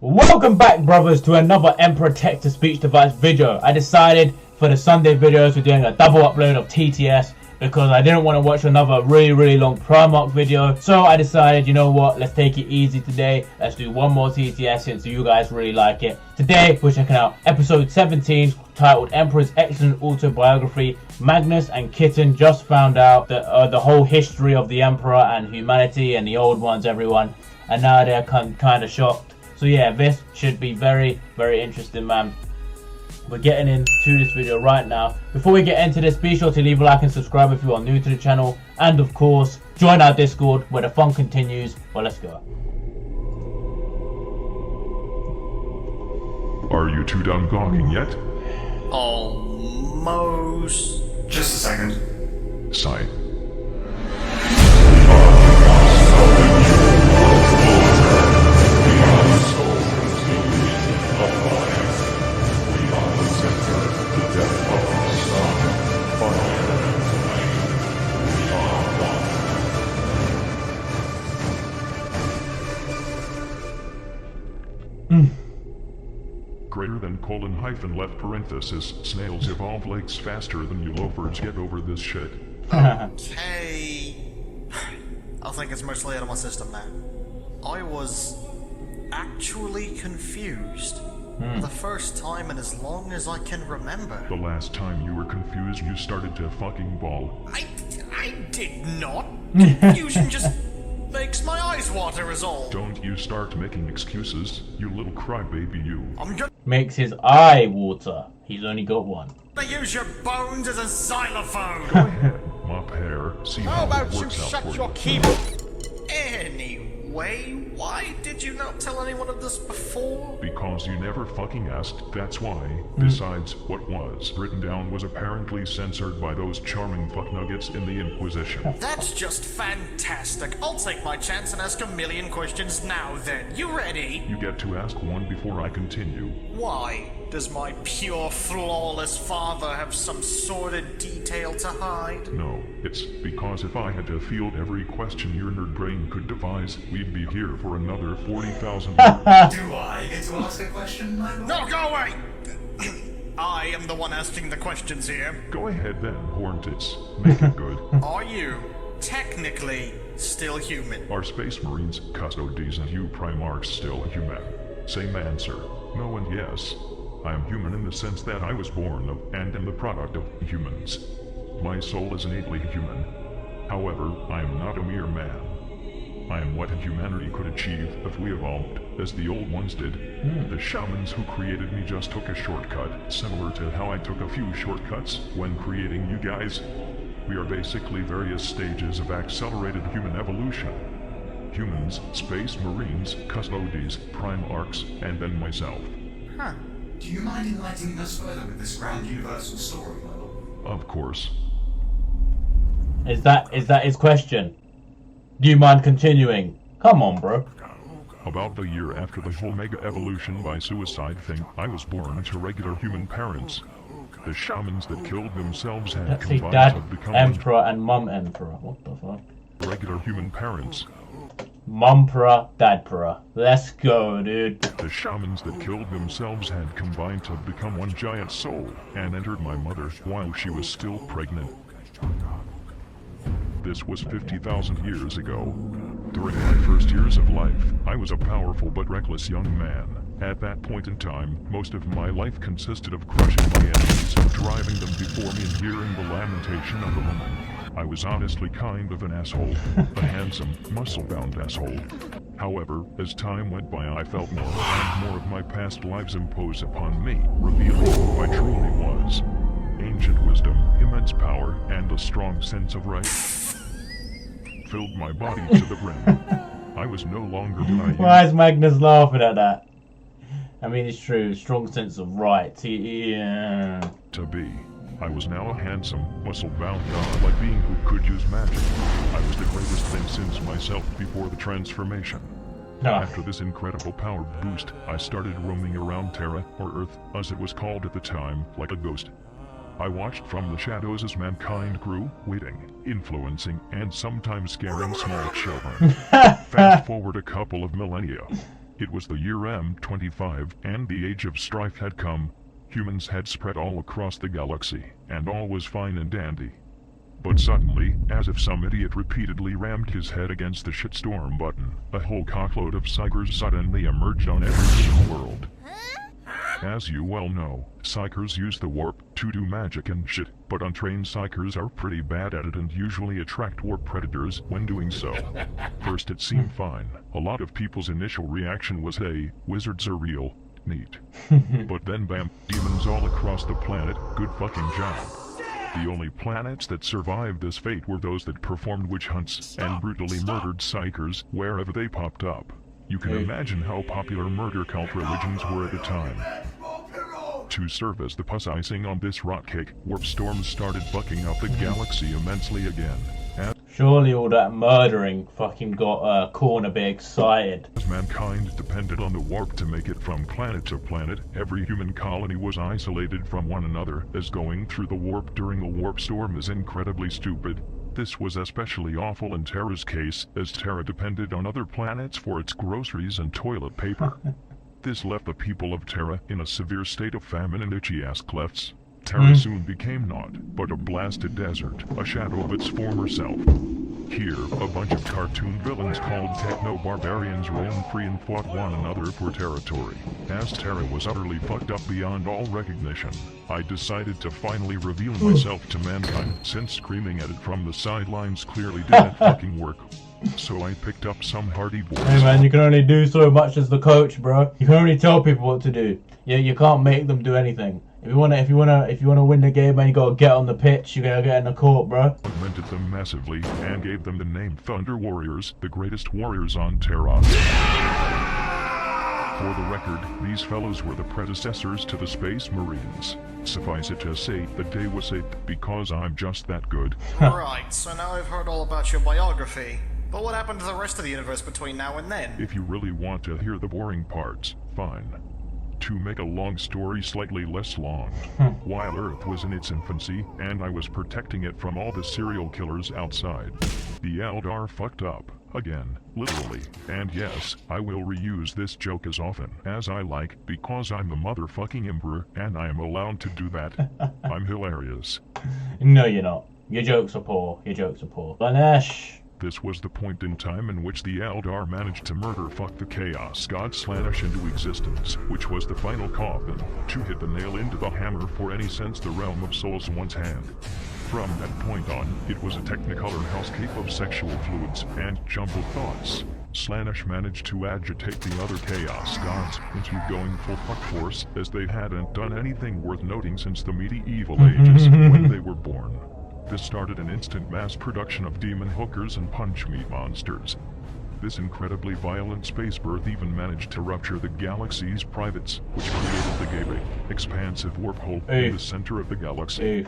Welcome back, brothers, to another Emperor text-to-speech device video. I decided for the Sunday videos we're doing a double upload of TTS because I didn't want to watch another really long Primarch video. So I decided, you know what, let's take it easy today. Let's do one more TTS since you guys really like it. Today we're checking out episode 17 titled Emperor's Excellent Autobiography. Magnus and Kitten just found out that the whole history of the Emperor and humanity and the old ones, everyone, and now they're kind of shocked. So yeah, this should be very interesting, man. We're getting into this video right now. Before we get into this, be sure to leave a like and subscribe if you are new to the channel. And of course, join our Discord where the fun continues. Well, let's go. Are you two done gawking yet? Almost. Just a second. Sight. Greater than colon hyphen left parenthesis, snails evolve lakes faster than you loafers get over this shit. Okay. I think it's mostly out of my system now. I was actually confused. The first time in as long as I can remember. The last time you were confused, you started to fucking bawl. I did not. Confusion just makes my eyes water is all. Don't you start making excuses, you little crybaby you. I'm gonna Makes his eye water. He's only got one. use your bones as a xylophone. Go ahead, mop hair, see How how about it you works out shut for your you. keyboard? Anyway, why did you not tell anyone of this before? Because you never fucking asked, that's why. Besides, what was written down was apparently censored by those charming fucknuggets in the Inquisition. That's just fantastic. I'll take my chance and ask a million questions now then. You ready? You get to ask one before I continue. Why? Does my pure, flawless father have some sordid detail to hide? No, it's because if I had to field every question your nerd brain could devise, we'd be here for another 40,000 years. Do I get to ask a question, my lord? No, go away! I am the one asking the questions here. Go ahead then, Horntits. Make it good. Are you, technically, still human? Are Space Marines, Custodes, and you Primarchs still human? Same answer. No and yes. I am human in the sense that I was born of and am the product of humans. My soul is innately human. However, I am not a mere man. I am what humanity could achieve if we evolved, as the old ones did. The shamans who created me just took a shortcut, similar to how I took a few shortcuts when creating you guys. We are basically various stages of accelerated human evolution. Humans, Space Marines, Custodes, Primarchs, and then myself. Huh. Do you mind enlightening us further with this grand universal story, my lord? Of course. Is that his question? Do you mind continuing? Come on, bro. About the year after the whole mega evolution by suicide thing, I was born to regular human parents. The shamans that killed themselves had That's a combined dad to become emperor and mum emperor. What the fuck? regular human parents. Mumpera, dadpera. Let's go, dude. The shamans that killed themselves had combined to become one giant soul, and entered my mother while she was still pregnant. This was 50,000 years ago. During my first years of life, I was a powerful but reckless young man. At that point in time, most of my life consisted of crushing my enemies, driving them before me and hearing the lamentation of a woman. I was honestly kind of an asshole, a handsome, muscle-bound asshole. However, as time went by, I felt more and more of my past lives impose upon me, revealing who I truly was. Ancient wisdom, immense power, and a strong sense of right filled my body to the brim. I was no longer naive. Why is Magnus laughing at that? I mean, it's true. Strong sense of right. Yeah. To be. I was now a handsome, muscle-bound god-like being who could use magic. I was the greatest thing since myself before the transformation. After this incredible power boost, I started roaming around Terra, or Earth, as it was called at the time, like a ghost. I watched from the shadows as mankind grew, waiting, influencing, and sometimes scaring small children. Fast forward a couple of millennia. It was the year M25, and the age of strife had come. Humans had spread all across the galaxy, and all was fine and dandy. But suddenly, as if some idiot repeatedly rammed his head against the shitstorm button, a whole cockload of psychers suddenly emerged on every single world. As you well know, psychers use the warp to do magic and shit, but untrained psychers are pretty bad at it and usually attract warp predators when doing so. First it seemed fine. A lot of people's initial reaction was, hey, wizards are real. Neat. But then bam, demons all across the planet, good fucking job. The only planets that survived this fate were those that performed witch hunts and brutally murdered psychers wherever they popped up. You can imagine how popular murder cult religions were at the time. To serve as the pus icing on this rot cake, warp storms started fucking up the galaxy immensely again. Surely all that murdering fucking got Korn a bit excited. As mankind depended on the warp to make it from planet to planet, every human colony was isolated from one another, as going through the warp during a warp storm is incredibly stupid. This was especially awful in Terra's case, as Terra depended on other planets for its groceries and toilet paper. This left the people of Terra in a severe state of famine and itchy-ass clefts. Terra soon became naught but a blasted desert, a shadow of its former self. Here, a bunch of cartoon villains called techno-barbarians roamed free and fought one another for territory. As Terra was utterly fucked up beyond all recognition, I decided to finally reveal myself to mankind, since screaming at it from the sidelines clearly didn't fucking work. So I picked up some hardy boys. Hey man, you can only do so much as the coach, bro. You can only tell people what to do. You can't make them do anything. If you wanna win the game, man, you gotta get on the pitch. You gotta get in the court, bro. Augmented them massively and gave them the name Thunder Warriors, the greatest warriors on Terra. For the record, these fellows were the predecessors to the Space Marines. Suffice it to say, the day was saved because I'm just that good. Right, so now I've heard all about your biography. But what happened to the rest of the universe between now and then? If you really want to hear the boring parts, fine. To make a long story slightly less long, while Earth was in its infancy, and I was protecting it from all the serial killers outside, the Eldar fucked up. Again, literally. And yes, I will reuse this joke as often as I like, because I'm the motherfucking Emperor, and I am allowed to do that. I'm hilarious. No, you're not. Your jokes are poor. Your jokes are poor. Slanesh. This was the point in time in which the Eldar managed to murder fuck the Chaos God Slanesh into existence, which was the final coffin, to hit the nail into the hammer for any sense the realm of souls once had. From that point on, it was a technicolor hellscape of sexual fluids and jumbled thoughts. Slanesh managed to agitate the other Chaos Gods into going full fuck force, as they hadn't done anything worth noting since the medieval ages when they were born. This started an instant mass production of demon hookers and punch meat monsters. This incredibly violent space birth even managed to rupture the galaxy's privates, which created the gaping, expansive warp hole in the center of the galaxy.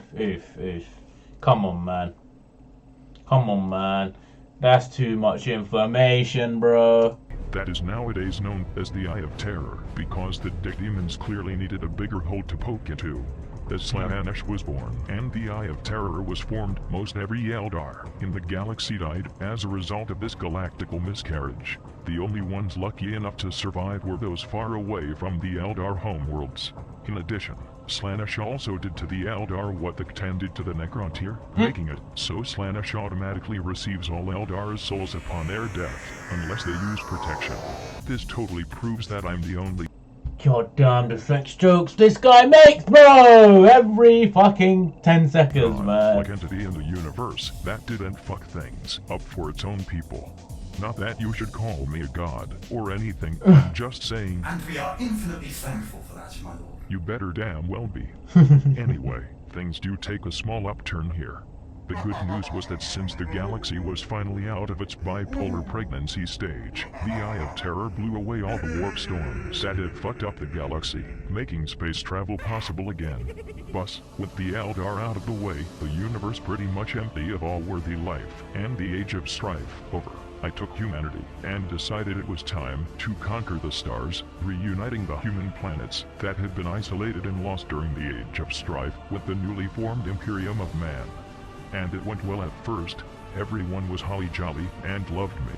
Come on, man. Come on, man. That's too much information, bro. That is nowadays known as the Eye of Terror, because the dick demons clearly needed a bigger hole to poke into. As Slanesh was born, and the Eye of Terror was formed, most every Eldar in the galaxy died as a result of this galactical miscarriage. The only ones lucky enough to survive were those far away from the Eldar homeworlds. In addition, Slanesh also did to the Eldar what the Ctan did to the Necrontyr, making it so Slanesh automatically receives all Eldar's souls upon their death, unless they use protection. This totally proves that I'm the only God damn the sex jokes this guy makes, bro! Every fucking 10 seconds, man. like entity in the universe that didn't fuck things up for its own people. Not that you should call me a god or anything, I'm just saying. And we are infinitely thankful for that, my lord. You better damn well be. Anyway, things do take a small upturn here. The good news was that since the galaxy was finally out of its bipolar pregnancy stage, the Eye of Terror blew away all the warp storms that had fucked up the galaxy, making space travel possible again. Thus, with the Eldar out of the way, the universe pretty much empty of all worthy life, and the age of strife over, I took humanity and decided it was time to conquer the stars, reuniting the human planets that had been isolated and lost during the age of strife with the newly formed Imperium of Man. And it went well at first. Everyone was holly jolly and loved me.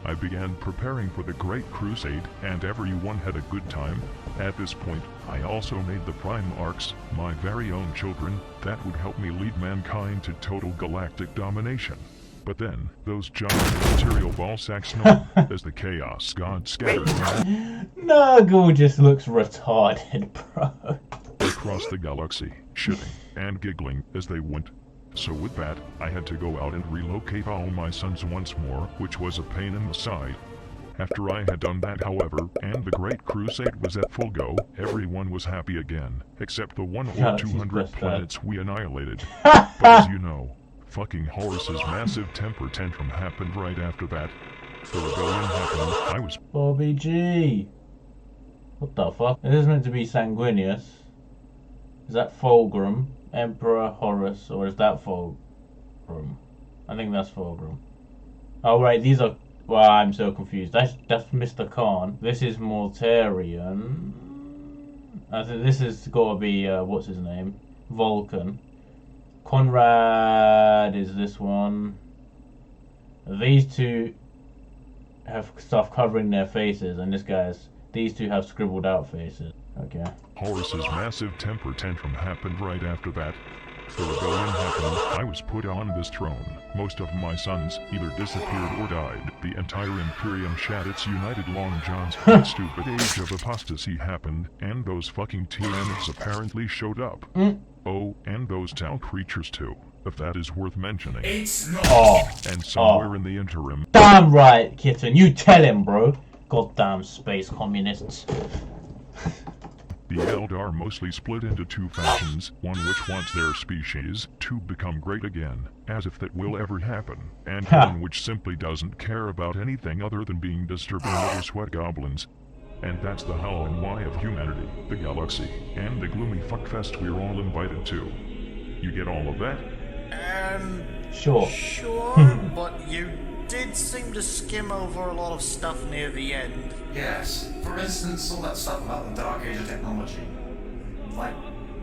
I began preparing for the Great Crusade, and everyone had a good time. At this point, I also made the Primarchs my very own children that would help me lead mankind to total galactic domination. But then, those giant material ball sacks known as the Chaos God scattered Nurgle just looks retarded, bro. across the galaxy, shitting and giggling as they went. So with that, I had to go out and relocate all my sons once more, which was a pain in the side. After I had done that, however, and the Great Crusade was at full go, everyone was happy again, except the 1 or 200 planets we annihilated. But as you know, fucking Horus's massive temper tantrum happened right after that. The rebellion happened, I was Bobby G. What the fuck? It is meant to be Sanguinius. Is that Fulgrim? Emperor Horus, or is that Fulgrim? I think that's Fulgrim. Oh right, these are... Well, I'm so confused. That's Mr. Khan. This is Mortarion. I think this has got to be, what's his name? Vulcan. Conrad is this one. These two have stuff covering their faces, and these two have scribbled out faces. Okay. Horus's massive temper tantrum happened right after that. The rebellion happened, I was put on this throne. Most of my sons either disappeared or died. The entire Imperium shat its United Long John's that stupid age of apostasy happened, and those fucking Tyranids apparently showed up. Oh, and those town creatures too, if that is worth mentioning. It's not. Oh. And somewhere in the interim... Damn right, Kitten. You tell him, bro. Goddamn space communists. The Eldar mostly split into two factions, one which wants their species to become great again, as if that will ever happen, and one which simply doesn't care about anything other than being disturbing little sweat goblins. And that's the how and why of humanity, the galaxy, and the gloomy fuckfest we're all invited to. You get all of that? Sure. Sure, but you did seem to skim over a lot of stuff near the end. Yes. For instance, all that stuff about the Dark Age of technology. Like,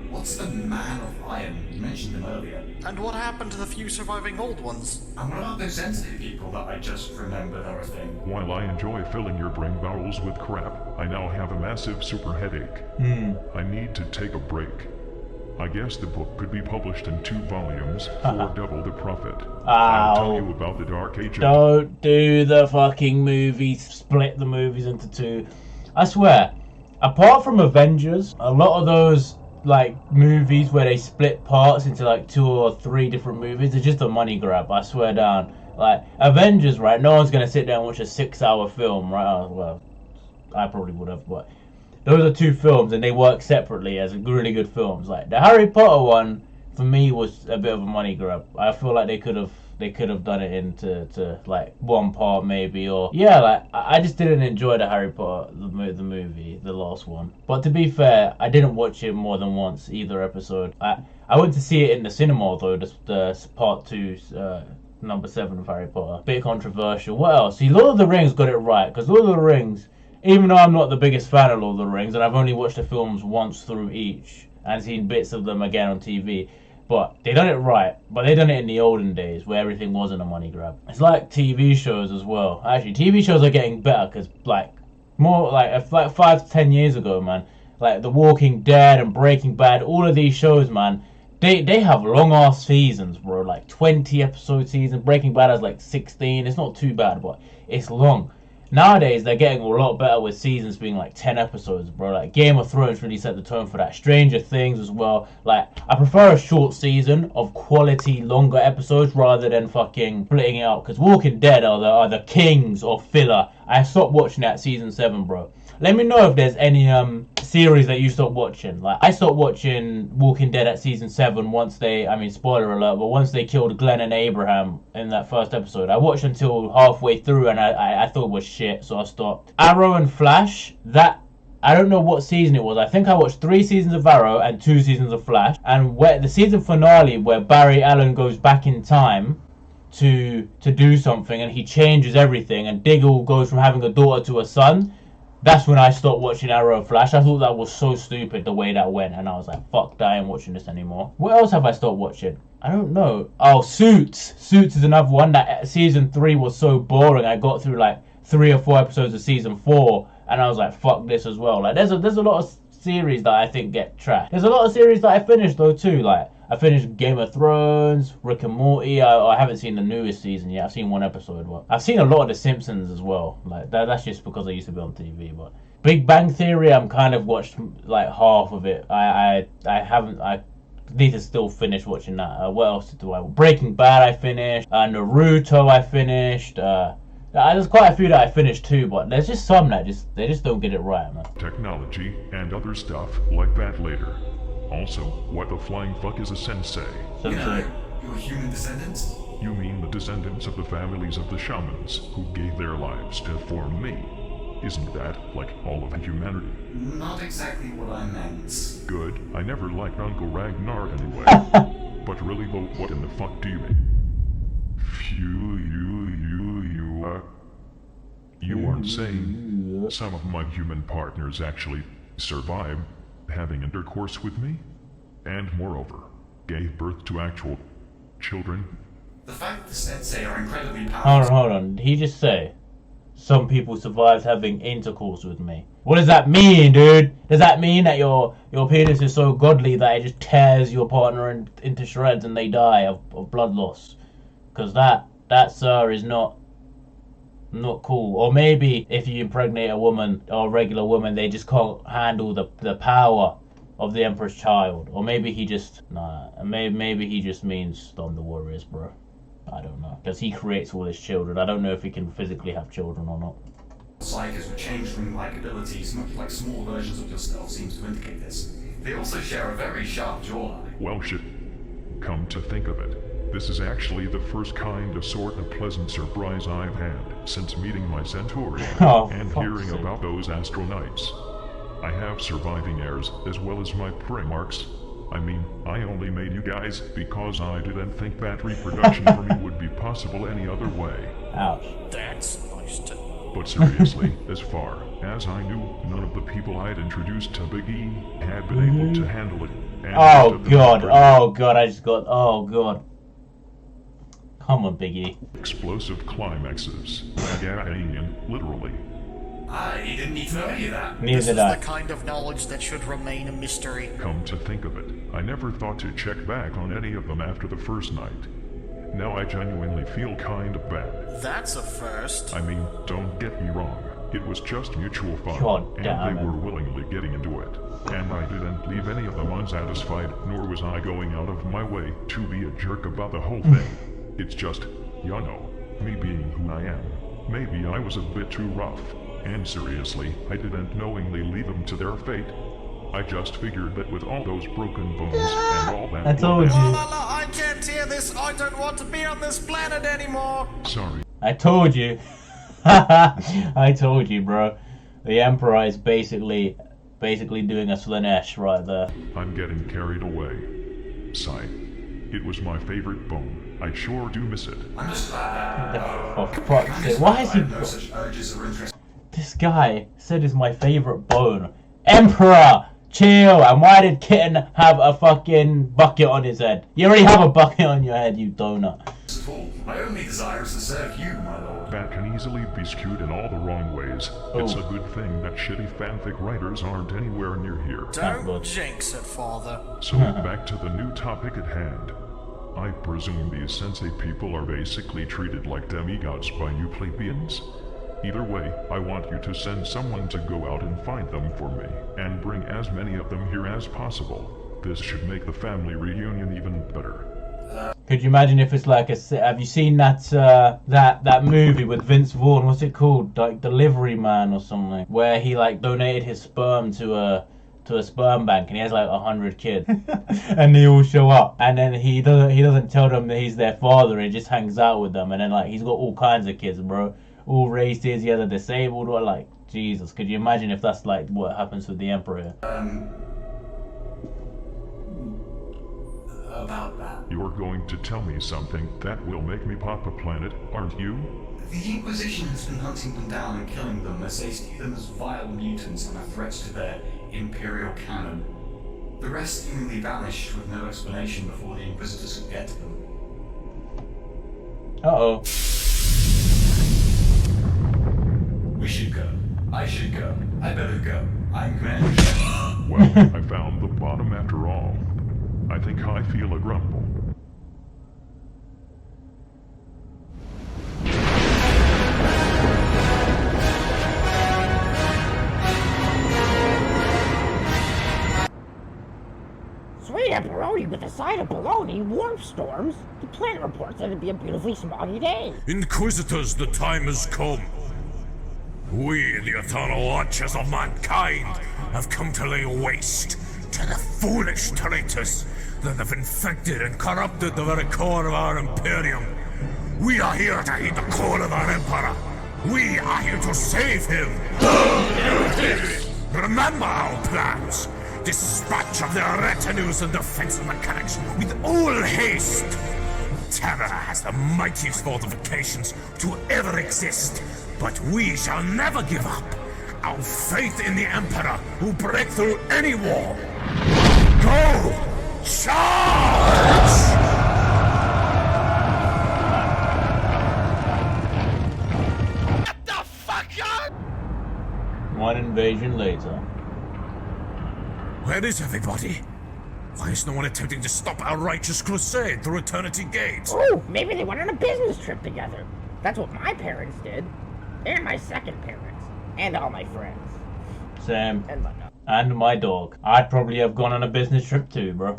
what's the Man of Iron? You mentioned him earlier. And what happened to the few surviving old ones? And what about those entity people that I just remembered are a thing? While I enjoy filling your brain bowels with crap, I now have a massive super headache. I need to take a break. I guess the book could be published in 2 volumes for double the profit. I'll tell you about the Dark Age of... Don't do the fucking movies. Split the movies into 2. I swear, apart from Avengers, a lot of those like movies where they split parts into like 2 or 3 different movies, it's just a money grab. I swear down. Like Avengers, right? No one's gonna sit down and watch a 6-hour film, right? Well, I probably would have, but those are 2 films and they work separately as really good films. Like the Harry Potter one, for me, was a bit of a money grab. I feel like they could have done it into like 1 part maybe, or yeah, like I just didn't enjoy the Harry Potter the movie, the last one. But to be fair, I didn't watch it more than once either episode. I went to see it in the cinema though, the part 2, number 7 of Harry Potter. Bit controversial. What else? See, Lord of the Rings got it right, because Lord of the Rings, even though I'm not the biggest fan of Lord of the Rings, and I've only watched the films once through each, and seen bits of them again on TV, but they done it right. But they done it in the olden days, where everything wasn't a money grab. It's like TV shows as well. Actually, TV shows are getting better, because like 5 to 10 years ago, man, like The Walking Dead and Breaking Bad, all of these shows, man, they have long ass seasons, bro. Like 20 episode season. Breaking Bad has like 16. It's not too bad, but it's long. Nowadays, they're getting a lot better with seasons being like 10 episodes, bro. Like, Game of Thrones really set the tone for that. Stranger Things as well. Like, I prefer a short season of quality, longer episodes rather than fucking splitting it out. Because Walking Dead are the kings of filler. I stopped watching that season 7, bro. Let me know if there's any series that you stopped watching. Like, I stopped watching Walking Dead at season 7 once they, I mean, spoiler alert, but once they killed Glenn and Abraham in that first episode. I watched until halfway through and I thought it was shit, so I stopped. Arrow and Flash, that, I don't know what season it was. I think I watched 3 seasons of Arrow and 2 seasons of Flash. And where the season finale where Barry Allen goes back in time to do something and he changes everything and Diggle goes from having a daughter to a son, that's when I stopped watching Arrow and Flash. I thought that was so stupid the way that went, and I was like, fuck that, I ain't watching this anymore. What else have I stopped watching? I don't know. Oh, Suits. Suits is another one. That season 3 was so boring. I got through like 3 or 4 episodes of season 4, and I was like, fuck this as well. Like, there's a lot of series that I think get trashed. There's a lot of series that I finished though too. Like, I finished Game of Thrones, Rick and Morty. I haven't seen the newest season yet. I've seen 1 episode. But I've seen a lot of The Simpsons as well. Like, that's just because I used to be on TV. But Big Bang Theory, I'm kind of watched like half of it. I need to still finish watching that. What else do I? Breaking Bad I finished. Naruto I finished. There's quite a few that I finished too, but there's just some that they just don't get it right, man. Technology and other stuff like that later. Also, what the flying fuck is a sensei? You know, your human descendants? You mean the descendants of the families of the shamans who gave their lives to form me? Isn't that like all of humanity? Not exactly what I meant. Good. I never liked Uncle Ragnar anyway. But really though, what in the fuck do you mean? You aren't saying some of my human partners actually survived having intercourse with me? And moreover, gave birth to actual children? The fact that the sensei are incredibly powerful... Hold on. Did he just say some people survived having intercourse with me? What does that mean, dude? Does that mean that your penis is so godly that it just tears your partner into shreds and they die of blood loss? Because that sir is not cool. Or maybe if you impregnate a woman or a regular woman, they just can't handle the power of the Emperor's child. Or maybe he just maybe he just means Thunder Warriors, bro. I don't know, because he creates all his children. I don't know if he can physically have children or not. Psychers with changeling-like abilities, much like small versions of yourself, seems to indicate this. They also share a very sharp jawline. Well shit. Come to think of it, this is actually the first kind of sort of pleasant surprise I've had since meeting my Centauri and hearing about those astronauts. I have surviving heirs as well as my Primarchs. I mean, I only made you guys because I didn't think that reproduction for me would be possible any other way. Ouch. That's nice to... But seriously, as far as I knew, none of the people I'd introduced to Big E had been able to handle it. And oh god, oh god. Come on, Big E. Explosive climaxes. Alien, literally. I didn't need to know any of that. Neither This is did I. the kind of knowledge that should remain a mystery. Come to think of it, I never thought to check back on any of them after the first night. Now I genuinely feel kind of bad. That's a first. I mean, don't get me wrong. It was just mutual fun, God and damn they it. were willingly getting into it. And I didn't leave any of them unsatisfied, nor was I going out of my way to be a jerk about the whole thing. It's just, you know, me being who I am. Maybe I was a bit too rough. And seriously, I didn't knowingly leave them to their fate. I just figured that with all those broken bones and all that I told blood- you. I can't hear this. I don't want to be on this planet anymore. Sorry. I told you. I told you, bro. The Emperor is basically doing a Slanesh right there. I'm getting carried away. Sigh. It was my favorite bone. I sure do miss it. I'm just glad that... For fuck's sake, why is he... no such urges or interests. This guy said it's my favorite bone. Emperor! Chill! And why did Kitten have a fucking bucket on his head? You already have a bucket on your head, you donut. My only desire is to serve you, my lord. That can easily be skewed in all the wrong ways. It's a good thing that shitty fanfic writers aren't anywhere near here. good. Don't jinx it, father. So back to the new topic at hand. I presume these sensei people are basically treated like demigods by you plebeians? Either way, I want you to send someone to go out and find them for me, and bring as many of them here as possible. This should make the family reunion even better. Could you imagine if it's like have you seen that movie with Vince Vaughn? What's it called? Like Delivery Man or something, where he like donated his sperm to a sperm bank, and he has like 100 kids, and they all show up, and then he doesn't tell them that he's their father, and he just hangs out with them, and then like he's got all kinds of kids, bro, all races, he has a disabled or like Jesus. Could you imagine if that's like what happens with the Emperor? About that. You're going to tell me something that will make me pop a planet, aren't you? The Inquisition has been hunting them down and killing them as they see them as vile mutants and are threats to their imperial canon. The rest seemingly vanished with no explanation before the Inquisitors could get to them. should go. I should go. I better go. I'm Commander. Well, I found the bottom after all. I think I feel a grumble. Sweet pepperoni with a side of bologna, warm storms. The planet reports that it'd be a beautifully smoggy day. Inquisitors, the time has come. We, the eternal watchers of mankind, have come to lay waste to the foolish traitors that have infected and corrupted the very core of our Imperium. We are here to heed the call of our Emperor. We are here to save him. Remember our plans. Dispatch of their retinues and defensive mechanics with all haste. Terror has the mightiest fortifications to ever exist, but we shall never give up. Our faith in the Emperor will break through any wall. Go! Charge! Get the fuck out! One invasion later. Where is everybody? Why is no one attempting to stop our righteous crusade through Eternity Gate? Oh, maybe they went on a business trip together. That's what my parents did. And my second parents. And all my friends. Same. And my dog. And my dog. I'd probably have gone on a business trip too, bro.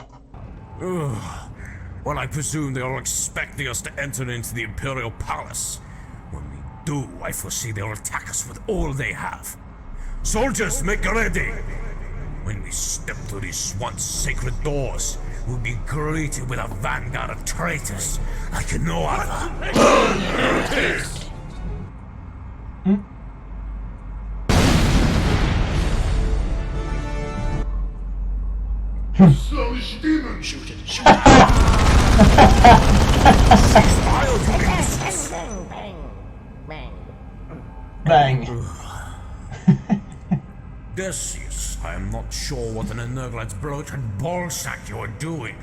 Ugh. Well, I presume they are expecting us to enter into the Imperial Palace. When we do, I foresee they'll attack us with all they have. Soldiers, make ready! When we step through these once sacred doors, we'll be greeted with a vanguard of traitors like no other. Slavish demon! Shoot it! Shoot it! Bang, bang, bang. Bang. Decius, I am not sure what an Energlad's bloated ballsack you are doing,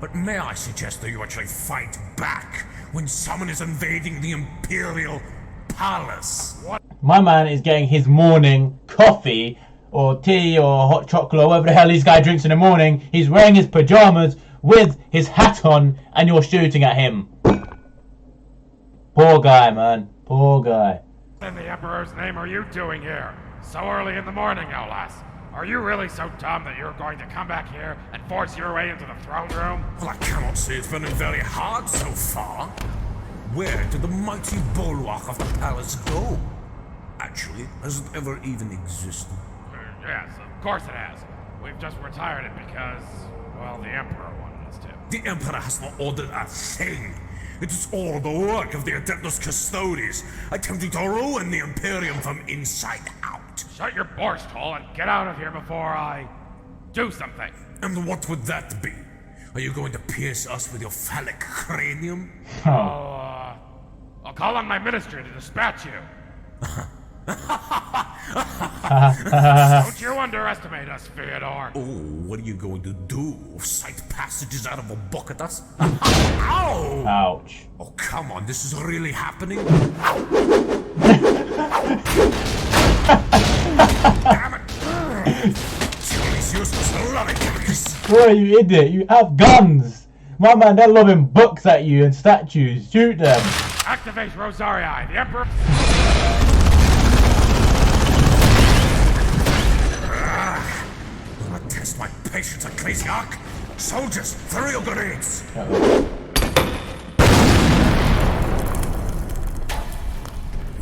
but may I suggest that you actually fight back when someone is invading the Imperial Palace? What? My man is getting his morning coffee or tea or hot chocolate or whatever the hell this guy drinks in the morning. He's wearing his pajamas with his hat on and you're shooting at him. Poor guy, man. Poor guy. What in the Emperor's name are you doing here? So early in the morning, no less. Are you really so dumb that you're going to come back here and force your way into the throne room? Well, I cannot say it's been very hard so far. Where did the mighty bulwark of the palace go? Actually, has it ever even existed? Yes, of course it has. We've just retired it because, well, the Emperor wanted us to. The Emperor has not ordered a thing. It is all the work of the Adeptus Custodes, attempting to ruin the Imperium from inside out. Shut your borscht hole and get out of here before I do something. And what would that be? Are you going to pierce us with your phallic cranium? I'll call on my ministry to dispatch you. Don't you underestimate us, Fyodor. Oh, what are you going to do? Sight passages out of a book at us? Ow! Ouch. Oh, come on, this is really happening? Damn it! These useless lollygaggers! Boy, you idiot. You have guns. My man, they're lobbing books at you and statues. Shoot them. Activate Rosarii. The Emperor... Test my patience, Ecclesiarch! Soldiers, throw your grenades!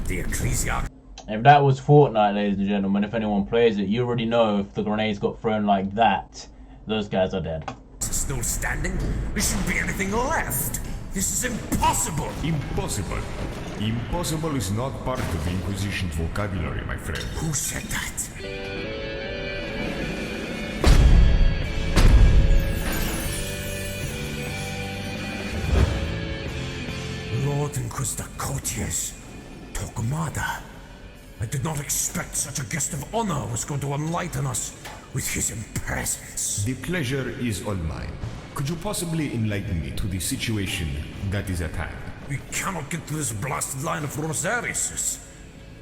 The Ecclesiarch. If that was Fortnite, ladies and gentlemen, if anyone plays it, you already know if the grenades got thrown like that, those guys are dead. Still standing? There shouldn't be anything left. This is impossible. Impossible. Impossible is not part of the Inquisition's vocabulary, my friend. Who said that? Lord Inquisitor Cotius, Torquemada. I did not expect such a guest of honor was going to enlighten us with his presence. The pleasure is all mine. Could you possibly enlighten me to the situation that is at hand? We cannot get to this blasted line of Rosarius.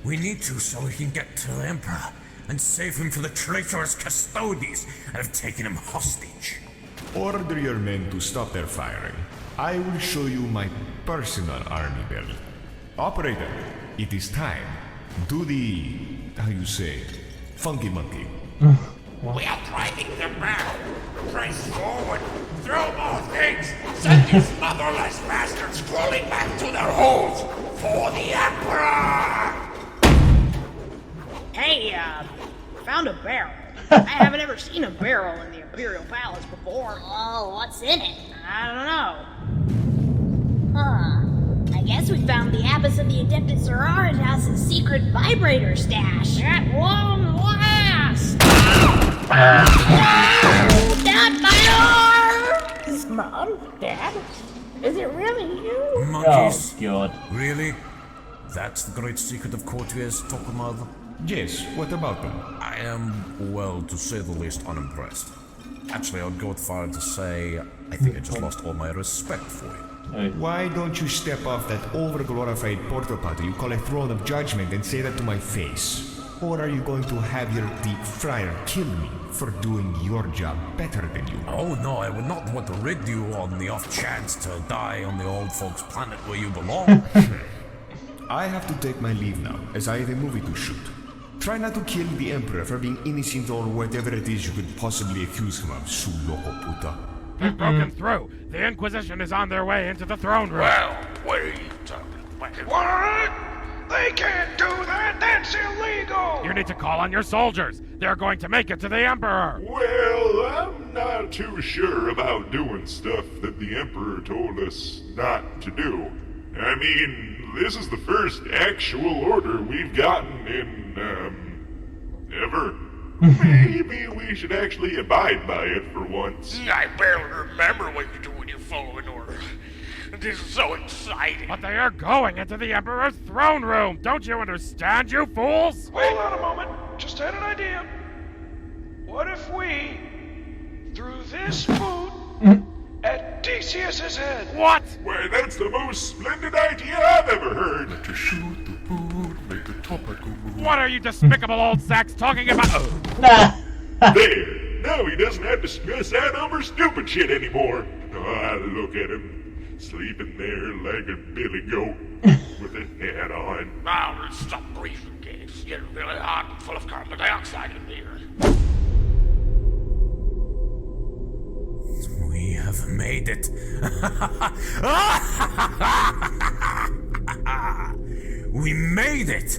We need to so we can get to the Emperor and save him from the traitorous Custodes that have taken him hostage. Order your men to stop their firing. I will show you my personal army belt. Operator, it is time. Do the, how you say, funky monkey. We are driving them back. Press forward. Throw more things. Send these motherless bastards crawling back to their holes for the Emperor! Hey, found a barrel. I haven't ever seen a barrel in the Imperial Palace before. Oh, what's in it? I don't know. Huh. I guess we found the abbess of the Adeptus Sororitatis' secret vibrator stash. At long last! Not my arms! Mom? Dad? Is it really you? Monkeys? Oh, God. Really? That's the great secret of courtiers, Tokumad? Yes, what about them? I am, well, to say the least, unimpressed. Actually, I would go as far as to say I think I just lost all my respect for you. Why don't you step off that overglorified porta potty you call a throne of judgment and say that to my face? Or are you going to have your deep fryer kill me for doing your job better than you? Oh no, I would not want to rid you on the off chance to die on the old folks' planet where you belong. I have to take my leave now, as I have a movie to shoot. Try not to kill the Emperor for being innocent or whatever it is you could possibly accuse him of, su loco puta. They've broken through. The Inquisition is on their way into the throne room. Well, what are you talking about? What? They can't do that! That's illegal! You need to call on your soldiers. They're going to make it to the Emperor. Well, I'm not too sure about doing stuff that the Emperor told us not to do. I mean, this is the first actual order we've gotten in, ever. Maybe we should actually abide by it for once. I barely remember what you do when you follow an order. This is so exciting. But they are going into the Emperor's throne room. Don't you understand, you fools? Hold on a moment. Just had an idea. What if we threw this food at Decius's head? What? Why, that's the most splendid idea I've ever heard. To shoot the food, make the topic move. What are you despicable old sacks talking about? There! Now he doesn't have to stress out over stupid shit anymore. Oh, look at him, sleeping there like a billy goat with a hat on. Now let's stop breathing, kids. It's getting really hot and full of carbon dioxide in here. We have made it. We made it!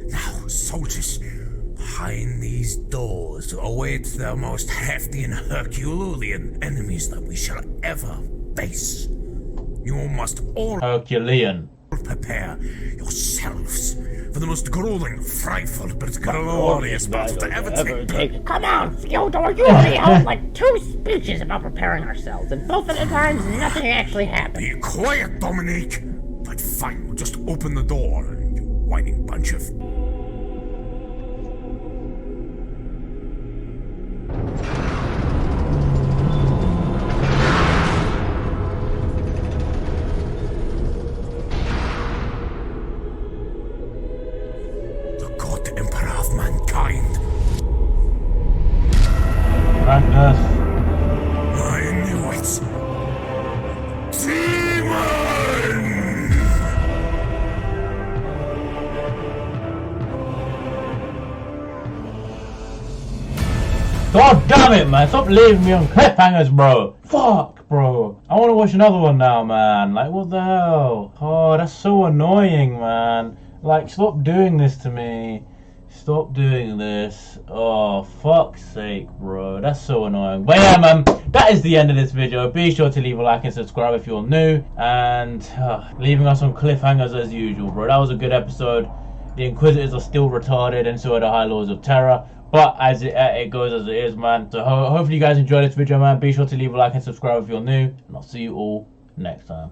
Now, soldiers, behind these doors await the most hefty and Herculean enemies that we shall ever face. You must all Herculean. prepare yourselves for the most grueling, frightful, but glorious battle to ever take place. Come on, Fyodor, you already held like 2 speeches about preparing ourselves, and both of the times nothing actually happened. Be quiet, Dominique! But fine, we'll just open the door, you whining bunch of... The God Emperor of mankind. Magnus. I knew it. Demon! God damn it, man. Stop leaving me on cliffhangers, bro. Fuck, bro. I want to watch another one now, man. Like, what the hell? Oh, that's so annoying, man. Like, stop doing this to me. Stop doing this. Oh, fuck's sake, bro. That's so annoying. But yeah, man, that is the end of this video. Be sure to leave a like and subscribe if you're new. And leaving us on cliffhangers as usual, bro. That was a good episode. The Inquisitors are still retarded, and so are the High Lords of Terror. But as it goes as it is, man. So hopefully you guys enjoyed this video, man. Be sure to leave a like and subscribe if you're new. And I'll see you all next time.